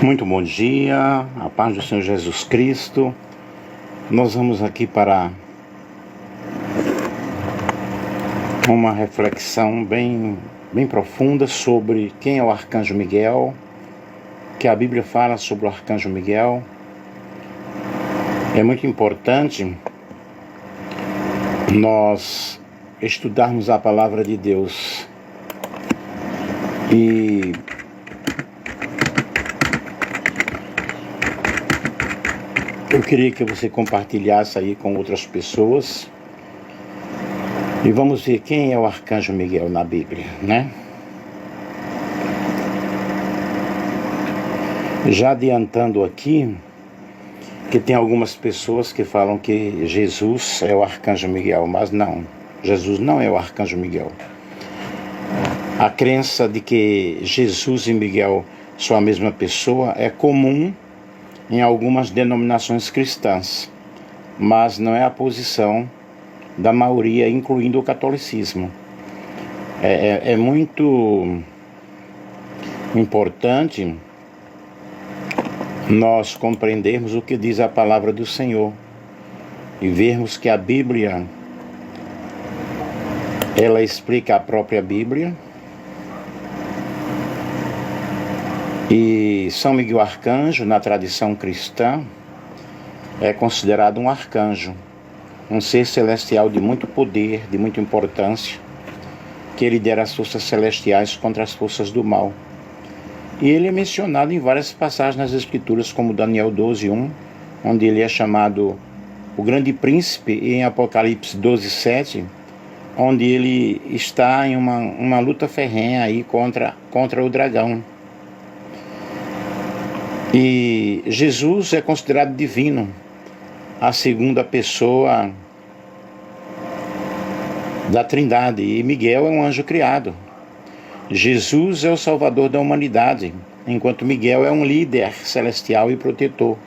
Muito bom dia, a paz do Senhor Jesus Cristo. Nós vamos aqui para uma reflexão bem profunda sobre quem é o Arcanjo Miguel, que a Bíblia fala sobre o Arcanjo Miguel. É muito importante nós estudarmos a palavra de Deus e eu queria que você compartilhasse aí com outras pessoas. E vamos ver quem é o Arcanjo Miguel na Bíblia, né? Já adiantando aqui, que tem algumas pessoas que falam que Jesus é o Arcanjo Miguel, mas não, Jesus não é o Arcanjo Miguel. A crença de que Jesus e Miguel são a mesma pessoa é comum em algumas denominações cristãs, mas não é a posição da maioria, incluindo o catolicismo. É muito importante nós compreendermos o que diz a palavra do Senhor e vermos que a Bíblia, ela explica a própria Bíblia. E São Miguel Arcanjo, na tradição cristã, é considerado um arcanjo, um ser celestial de muito poder, de muita importância, que lidera as forças celestiais contra as forças do mal. E ele é mencionado em várias passagens nas Escrituras, como Daniel 12:1, onde ele é chamado o grande príncipe, e em Apocalipse 12:7, onde ele está em uma luta ferrenha aí contra o dragão. E Jesus é considerado divino, a segunda pessoa da Trindade, e Miguel é um anjo criado. Jesus é o salvador da humanidade, enquanto Miguel é um líder celestial e protetor.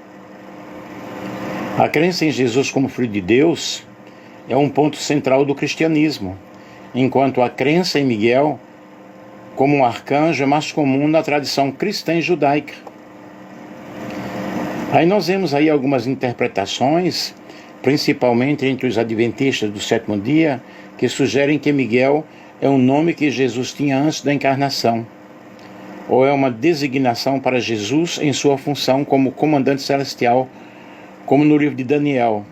A crença em Jesus como Filho de Deus é um ponto central do cristianismo, enquanto a crença em Miguel como um arcanjo é mais comum na tradição cristã e judaica. Aí nós vemos aí algumas interpretações, principalmente entre os adventistas do sétimo dia, que sugerem que Miguel é um nome que Jesus tinha antes da encarnação, ou é uma designação para Jesus em sua função como comandante celestial, como no livro de Daniel.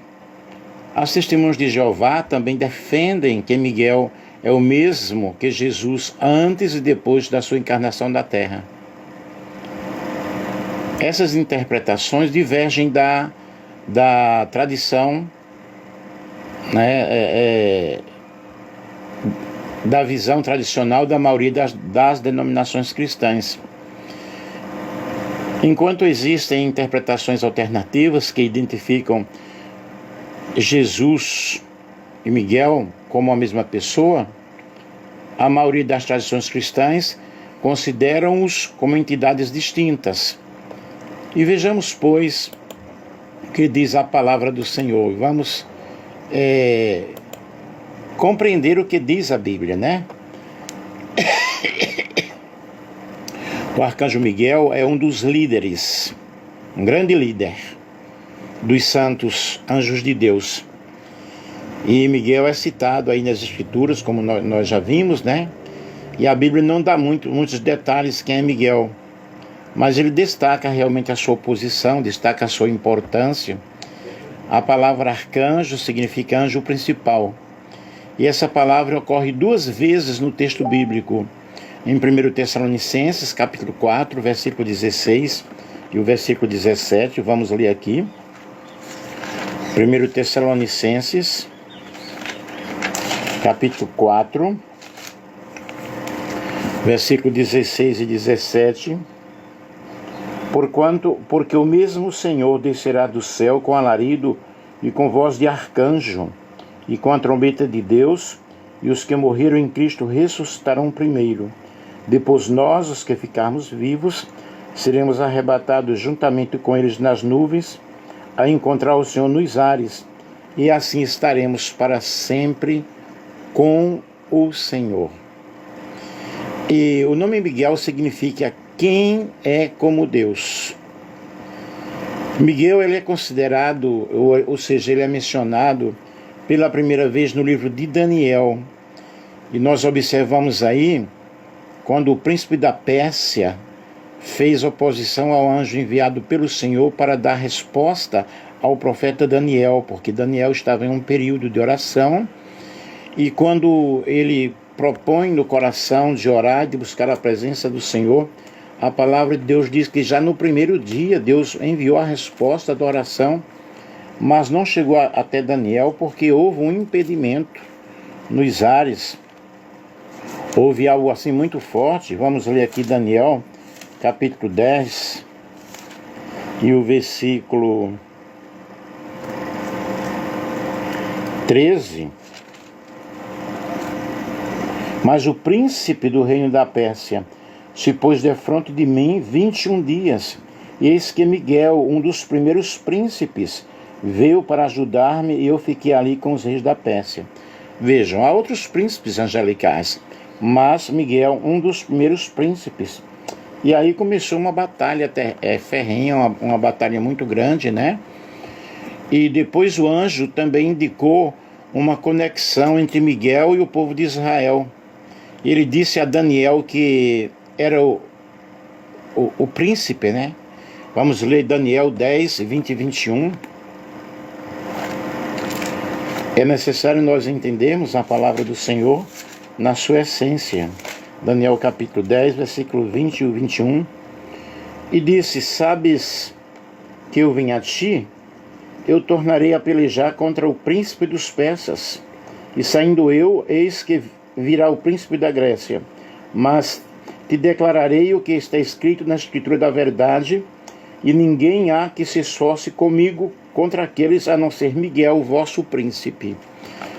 As testemunhas de Jeová também defendem que Miguel é o mesmo que Jesus antes e depois da sua encarnação na Terra. Essas interpretações divergem da tradição, da visão tradicional da maioria das denominações cristãs. Enquanto existem interpretações alternativas que identificam Jesus e Miguel como a mesma pessoa, a maioria das tradições cristãs consideram-os como entidades distintas. E vejamos, pois, o que diz a palavra do Senhor. Vamos compreender o que diz a Bíblia, né? O Arcanjo Miguel é um dos líderes, um grande líder dos santos anjos de Deus. E Miguel é citado aí nas Escrituras, como nós já vimos, né? E a Bíblia não dá muitos detalhes quem é Miguel, mas ele destaca realmente a sua posição, destaca a sua importância. A palavra arcanjo significa anjo principal. E essa palavra ocorre 2 vezes no texto bíblico. Em 1 Tessalonicenses, capítulo 4, versículo 16 e o versículo 17. Vamos ler aqui. 1 Tessalonicenses, capítulo 4, versículo 16 e 17. Porque o mesmo Senhor descerá do céu com alarido e com voz de arcanjo e com a trombeta de Deus, e os que morreram em Cristo ressuscitarão primeiro. Depois nós, os que ficarmos vivos, seremos arrebatados juntamente com eles nas nuvens, a encontrar o Senhor nos ares, e assim estaremos para sempre com o Senhor. E o nome Miguel significa quem é como Deus. Miguel, ele é considerado, ou seja, ele é mencionado pela primeira vez no livro de Daniel. E nós observamos aí, quando o príncipe da Pérsia fez oposição ao anjo enviado pelo Senhor para dar resposta ao profeta Daniel, porque Daniel estava em um período de oração, e quando ele propõe no coração de orar, de buscar a presença do Senhor, a palavra de Deus diz que já no primeiro dia Deus enviou a resposta da oração, mas não chegou até Daniel porque houve um impedimento nos ares. Houve algo assim muito forte. Vamos ler aqui Daniel, capítulo 10, e o versículo 13. Mas o príncipe do reino da Pérsia se pôs defronte de mim 21 dias, e eis que Miguel, um dos primeiros príncipes, veio para ajudar-me, e eu fiquei ali com os reis da Pérsia. Vejam, há outros príncipes angelicais, mas Miguel, um dos primeiros príncipes. E aí começou uma batalha ferrenha, uma batalha muito grande, né? E depois o anjo também indicou uma conexão entre Miguel e o povo de Israel. Ele disse a Daniel que era o príncipe, né? Vamos ler Daniel 10, 20 e 21. É necessário nós entendermos a palavra do Senhor na sua essência. Daniel capítulo 10, versículo 20 e 21. E disse: sabes que eu vim a ti? Eu tornarei a pelejar contra o príncipe dos persas. E saindo eu, eis que virá o príncipe da Grécia. Mas te declararei o que está escrito na escritura da verdade, e ninguém há que se esforce comigo contra aqueles, a não ser Miguel, vosso príncipe.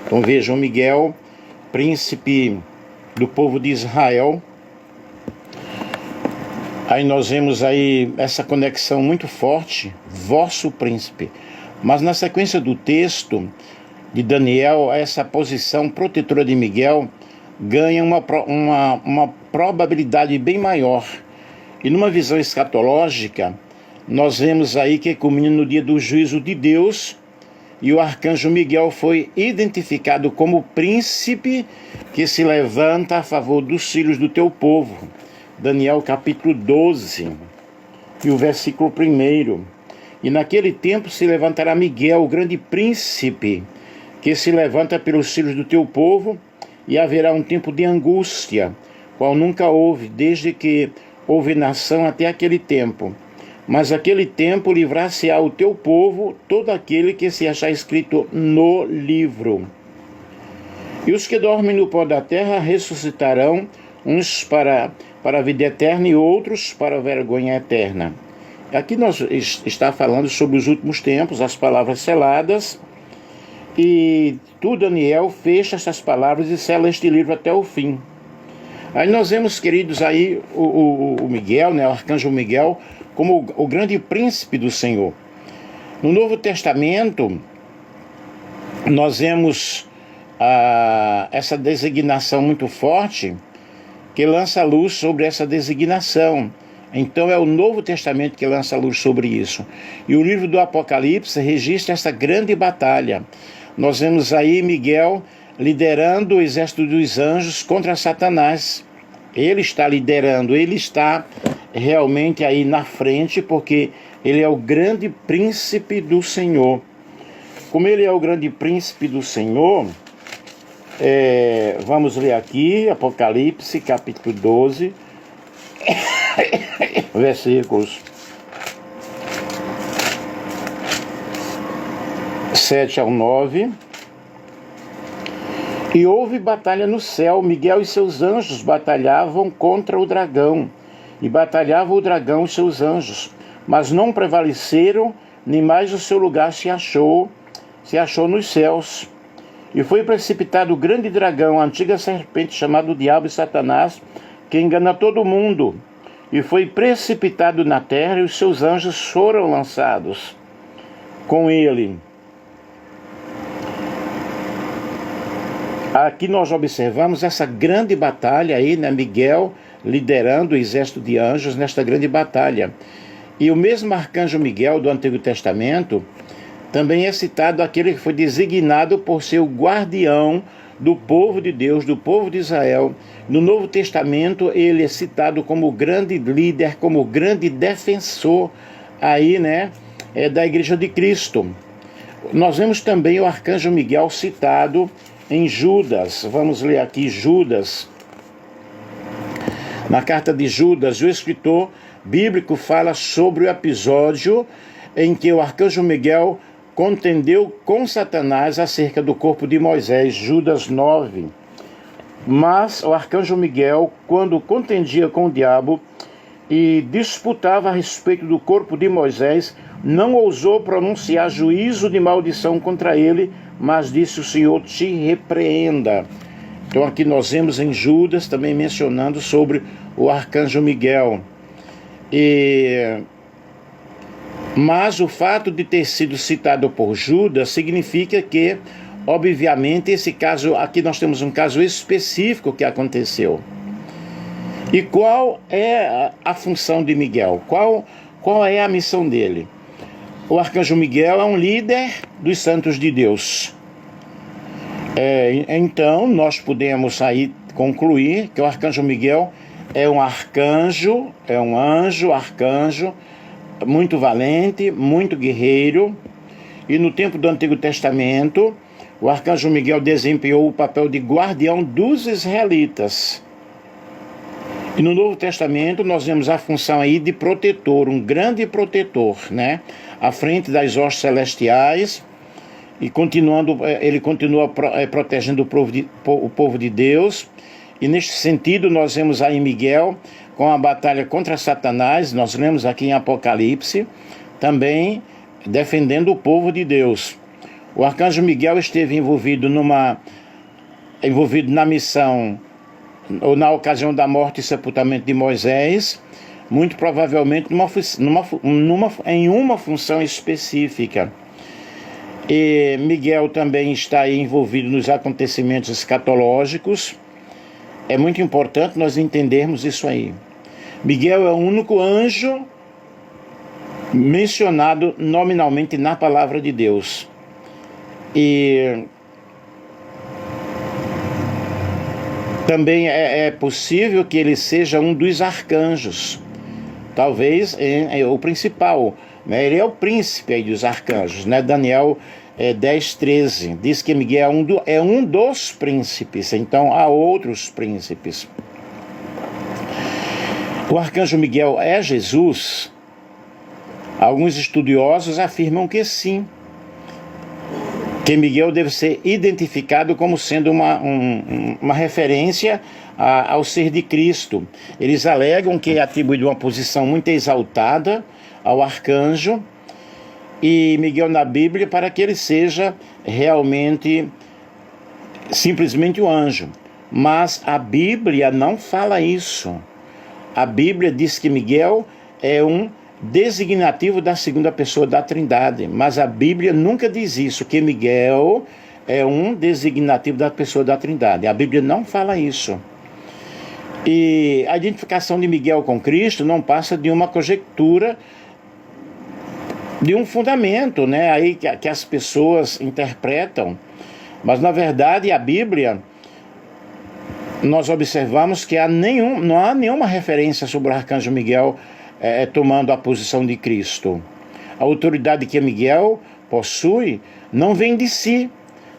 Então vejam, Miguel, príncipe do povo de Israel. Aí nós vemos aí essa conexão muito forte, vosso príncipe. Mas na sequência do texto de Daniel, essa posição protetora de Miguel ganha uma probabilidade bem maior. E numa visão escatológica, nós vemos aí que culmina no dia do juízo de Deus, e o arcanjo Miguel foi identificado como príncipe que se levanta a favor dos filhos do teu povo. Daniel capítulo 12, e o versículo 1. E naquele tempo se levantará Miguel, o grande príncipe, que se levanta pelos filhos do teu povo, e haverá um tempo de angústia, qual nunca houve, desde que houve nação até aquele tempo. Mas aquele tempo livrar-se-á o teu povo, todo aquele que se achar escrito no livro. E os que dormem no pó da terra ressuscitarão, uns para a vida eterna e outros para a vergonha eterna. Aqui nós está falando sobre os últimos tempos, as palavras seladas, e tu, Daniel, fecha essas palavras e sela este livro até o fim. Aí nós vemos, queridos, aí o Miguel, né, o arcanjo Miguel, como o grande príncipe do Senhor. No Novo Testamento, nós vemos essa designação muito forte, que lança luz sobre essa designação. Então é o Novo Testamento que lança luz sobre isso. E o livro do Apocalipse registra essa grande batalha. Nós vemos aí Miguel liderando o exército dos anjos contra Satanás. Ele está liderando, ele está realmente aí na frente, porque ele é o grande príncipe do Senhor. Como ele é o grande príncipe do Senhor, vamos ler aqui Apocalipse capítulo 12, versículos 7 ao 9. E houve batalha no céu, Miguel e seus anjos batalhavam contra o dragão, e batalhava o dragão e seus anjos, mas não prevaleceram, nem mais o seu lugar se achou nos céus. E foi precipitado o grande dragão, a antiga serpente, chamado Diabo e Satanás, que engana todo mundo, e foi precipitado na terra, e os seus anjos foram lançados com ele. Aqui nós observamos essa grande batalha aí, né? Miguel liderando o exército de anjos nesta grande batalha. E o mesmo arcanjo Miguel do Antigo Testamento também é citado aquele que foi designado por ser o guardião do povo de Deus, do povo de Israel. No Novo Testamento ele é citado como grande líder, como grande defensor aí, da Igreja de Cristo. Nós vemos também o arcanjo Miguel citado em Judas. Vamos ler aqui Judas. Na carta de Judas, o escritor bíblico fala sobre o episódio em que o arcanjo Miguel contendeu com Satanás acerca do corpo de Moisés, Judas 9. Mas o arcanjo Miguel, quando contendia com o diabo e disputava a respeito do corpo de Moisés, não ousou pronunciar juízo de maldição contra ele, mas disse: o Senhor te repreenda. Então aqui nós vemos em Judas também mencionando sobre o arcanjo Miguel. Mas o fato de ter sido citado por Judas significa que, obviamente, esse caso, aqui nós temos um caso específico que aconteceu. E qual é a função de Miguel? Qual é a missão dele? O arcanjo Miguel é um líder dos santos de Deus. Então, nós podemos aí concluir que o arcanjo Miguel é um arcanjo, é um anjo, arcanjo, muito valente, muito guerreiro. E no tempo do Antigo Testamento, o arcanjo Miguel desempenhou o papel de guardião dos israelitas. E no Novo Testamento nós vemos a função aí de protetor, um grande protetor, à frente das hostes celestiais, e ele continua protegendo o povo de Deus. E neste sentido nós vemos aí Miguel com a batalha contra Satanás, nós lemos aqui em Apocalipse, também defendendo o povo de Deus. O arcanjo Miguel esteve envolvido na missão, ou na ocasião da morte e sepultamento de Moisés, muito provavelmente em uma função específica. E Miguel também está aí envolvido nos acontecimentos escatológicos. É muito importante nós entendermos isso aí. Miguel é o único anjo mencionado nominalmente na palavra de Deus. E também é possível que ele seja um dos arcanjos. Talvez o principal. Ele é o príncipe aí dos arcanjos. Daniel 10:13 diz que Miguel é um dos príncipes. Então há outros príncipes. O arcanjo Miguel é Jesus? Alguns estudiosos afirmam que sim, que Miguel deve ser identificado como sendo uma referência ao ser de Cristo. Eles alegam que é atribuído uma posição muito exaltada ao arcanjo e Miguel na Bíblia para que ele seja realmente simplesmente um anjo. Mas a Bíblia não fala isso. A Bíblia diz que Miguel é um designativo da segunda pessoa da Trindade, mas a Bíblia nunca diz isso, que Miguel é um designativo da pessoa da Trindade. A Bíblia não fala isso. E a identificação de Miguel com Cristo não passa de uma conjectura, de um fundamento, aí que as pessoas interpretam, mas na verdade a Bíblia, nós observamos que não há nenhuma referência sobre o arcanjo Miguel tomando a posição de Cristo. A autoridade que Miguel possui não vem de si,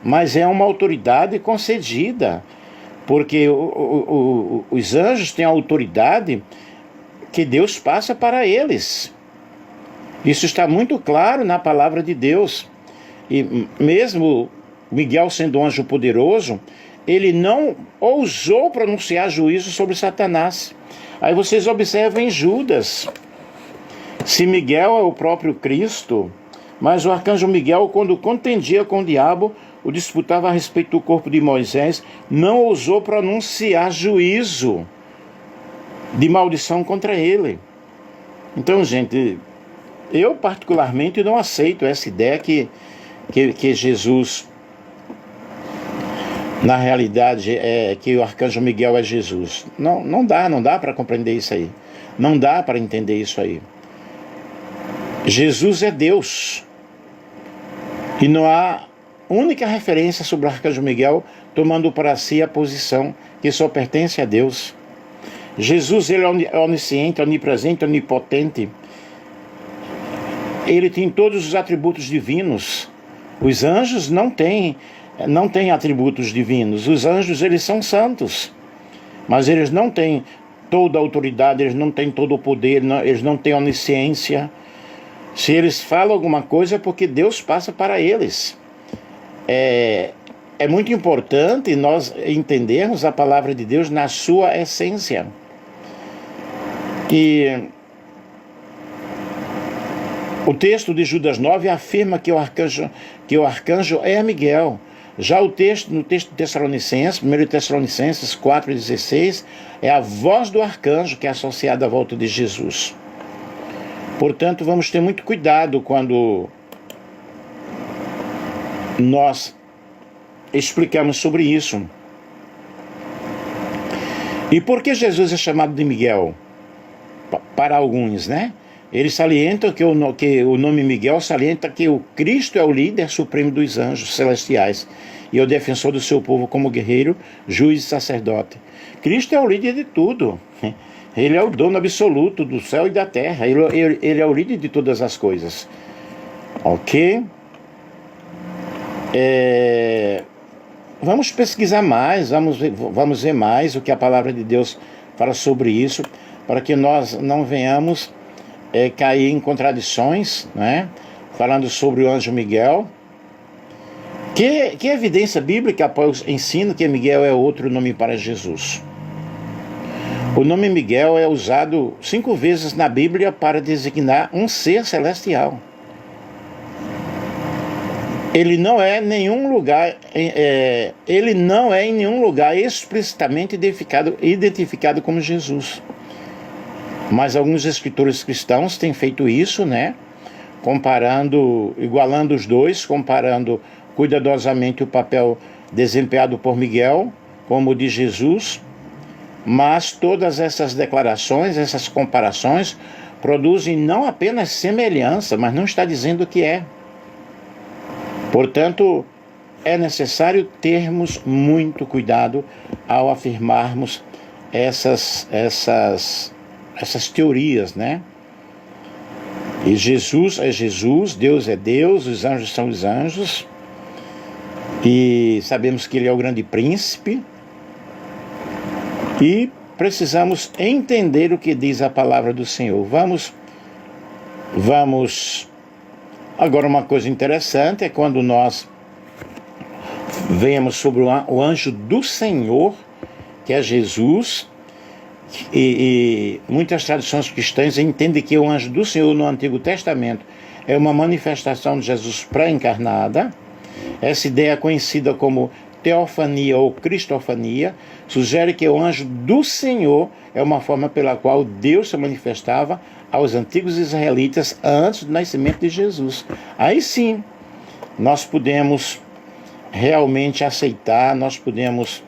mas é uma autoridade concedida, porque os anjos têm a autoridade que Deus passa para eles. Isso está muito claro na palavra de Deus. E mesmo Miguel sendo um anjo poderoso, ele não ousou pronunciar juízo sobre Satanás. Aí vocês observam em Judas. Se Miguel é o próprio Cristo, mas o arcanjo Miguel, quando contendia com o diabo, o disputava a respeito do corpo de Moisés, não ousou pronunciar juízo de maldição contra ele. Então, gente, eu particularmente não aceito essa ideia que Jesus na realidade é que o arcanjo Miguel é Jesus. Não dá para compreender isso aí. Não dá para entender isso aí. Jesus é Deus. E não há única referência sobre o arcanjo Miguel tomando para si a posição que só pertence a Deus. Jesus, ele é onisciente, onipresente, onipotente. Ele tem todos os atributos divinos. Os anjos não têm atributos divinos. Os anjos, eles são santos, mas eles não têm toda a autoridade, eles não têm todo o poder, eles não têm onisciência. Se eles falam alguma coisa é porque Deus passa para eles. É muito importante nós entendermos a palavra de Deus na sua essência. E o texto de Judas 9 afirma que o arcanjo é Miguel. Já no texto de Tessalonicenses, 1 Tessalonicenses 4,16, é a voz do arcanjo que é associada à volta de Jesus. Portanto, vamos ter muito cuidado quando nós explicamos sobre isso. E por que Jesus é chamado de Miguel? Para alguns, né? Eles salientam que o nome Miguel salienta que o Cristo é o líder supremo dos anjos celestiais e é o defensor do seu povo como guerreiro, juiz e sacerdote. Cristo é o líder de tudo. Ele é o dono absoluto do céu e da terra. Ele é o líder de todas as coisas. Ok? Vamos pesquisar mais, vamos ver mais o que a palavra de Deus fala sobre isso, para que nós não venhamos cair em contradições, né? Falando sobre o anjo Miguel. Que evidência bíblica apoia o ensino que Miguel é outro nome para Jesus? O nome Miguel é usado 5 vezes na Bíblia para designar um ser celestial. Ele não é em nenhum lugar explicitamente identificado como Jesus. Mas alguns escritores cristãos têm feito isso, né? Igualando os dois, comparando cuidadosamente o papel desempenhado por Miguel como o de Jesus. Mas todas essas declarações, essas comparações, produzem não apenas semelhança, mas não está dizendo que é. Portanto, é necessário termos muito cuidado ao afirmarmos essas teorias, né? E Jesus é Jesus, Deus é Deus, os anjos são os anjos, e sabemos que Ele é o grande príncipe, e precisamos entender o que diz a palavra do Senhor. Vamos. Agora, uma coisa interessante é quando nós vemos sobre o anjo do Senhor, que é Jesus, e muitas tradições cristãs entendem que o anjo do Senhor no Antigo Testamento é uma manifestação de Jesus pré-encarnada. Essa ideia, conhecida como teofania ou cristofania, sugere que o anjo do Senhor é uma forma pela qual Deus se manifestava aos antigos israelitas antes do nascimento de Jesus. Aí sim, nós podemos realmente aceitar, nós podemos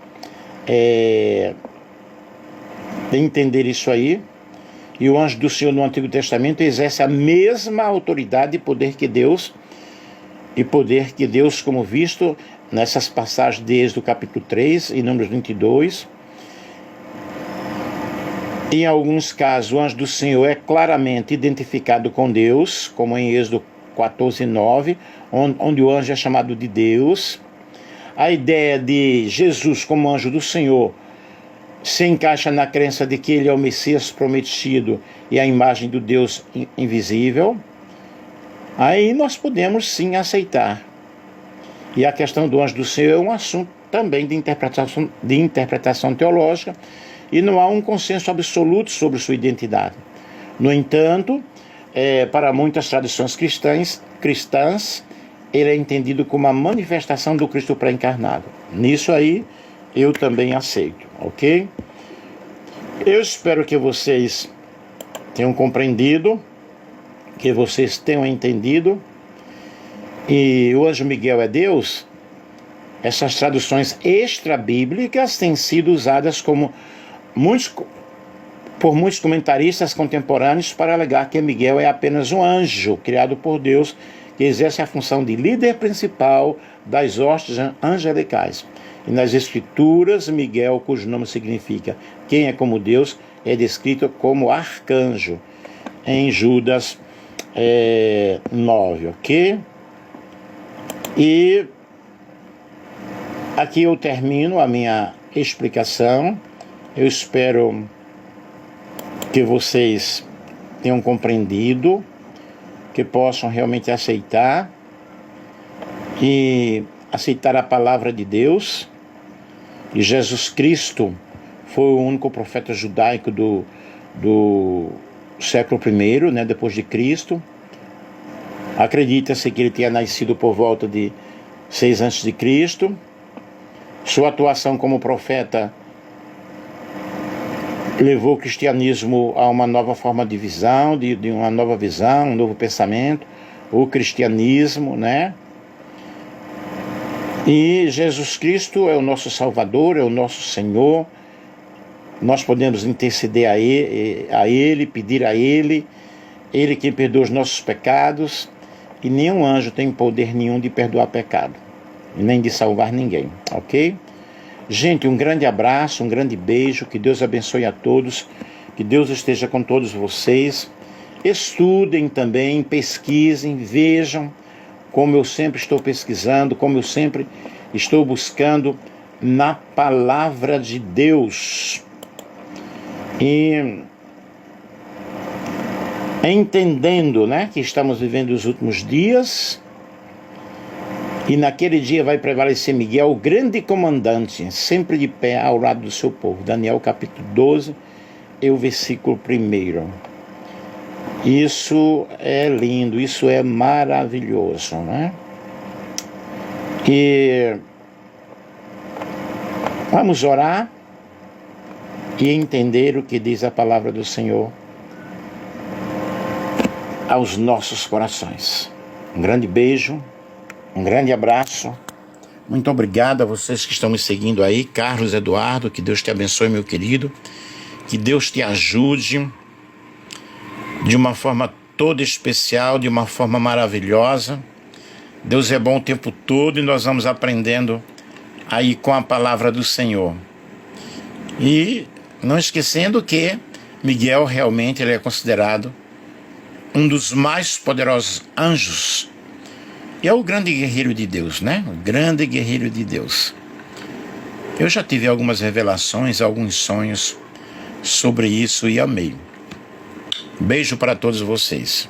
entender isso aí. E o anjo do Senhor no Antigo Testamento exerce a mesma autoridade e poder que Deus, como visto nessas passagens de Êxodo capítulo 3 e Números 22. Em alguns casos, o anjo do Senhor é claramente identificado com Deus, como em Êxodo 14:9, onde o anjo é chamado de Deus. A ideia de Jesus como anjo do Senhor se encaixa na crença de que ele é o Messias prometido e a imagem do Deus invisível. Aí nós podemos sim aceitar. E a questão do anjo do Senhor é um assunto também de interpretação teológica, e não há um consenso absoluto sobre sua identidade. No entanto, para muitas tradições cristãs, ele é entendido como a manifestação do Cristo pré-encarnado. Nisso aí, eu também aceito, ok? Eu espero que vocês tenham compreendido, que vocês tenham entendido. E o anjo Miguel é Deus? essas traduções extra-bíblicas têm sido usadas por muitos comentaristas contemporâneos para alegar que Miguel é apenas um anjo criado por Deus que exerce a função de líder principal das hostes angelicais. E nas Escrituras, Miguel, cujo nome significa quem é como Deus, é descrito como arcanjo em Judas 9, ok? E aqui eu termino a minha explicação. Eu espero que vocês tenham compreendido, que possam realmente aceitar a palavra de Deus. E Jesus Cristo foi o único profeta judaico do século I, né, depois de Cristo. Acredita-se que ele tinha nascido por volta de 6 a.C. Sua atuação como profeta levou o cristianismo a uma nova forma de visão, de uma nova visão, um novo pensamento, o cristianismo, né? E Jesus Cristo é o nosso Salvador, é o nosso Senhor. Nós podemos interceder a Ele, pedir a Ele quem perdoa os nossos pecados, e nenhum anjo tem poder nenhum de perdoar pecado, nem de salvar ninguém, ok? Gente, um grande abraço, um grande beijo, que Deus abençoe a todos, que Deus esteja com todos vocês. Estudem também, pesquisem, vejam, como eu sempre estou pesquisando, como eu sempre estou buscando na palavra de Deus. E entendendo, né, que estamos vivendo os últimos dias, e naquele dia vai prevalecer Miguel, o grande comandante, sempre de pé ao lado do seu povo. Daniel capítulo 12, e o versículo 1. Isso é lindo, isso é maravilhoso, né? E vamos orar e entender o que diz a palavra do Senhor aos nossos corações. Um grande beijo, um grande abraço. Muito obrigado a vocês que estão me seguindo aí. Carlos Eduardo, que Deus te abençoe, meu querido. Que Deus te ajude de uma forma toda especial, de uma forma maravilhosa. Deus é bom o tempo todo e nós vamos aprendendo aí com a palavra do Senhor. E não esquecendo que Miguel realmente ele é considerado um dos mais poderosos anjos. E é o grande guerreiro de Deus, né? O grande guerreiro de Deus. Eu já tive algumas revelações, alguns sonhos sobre isso e amei. Beijo para todos vocês.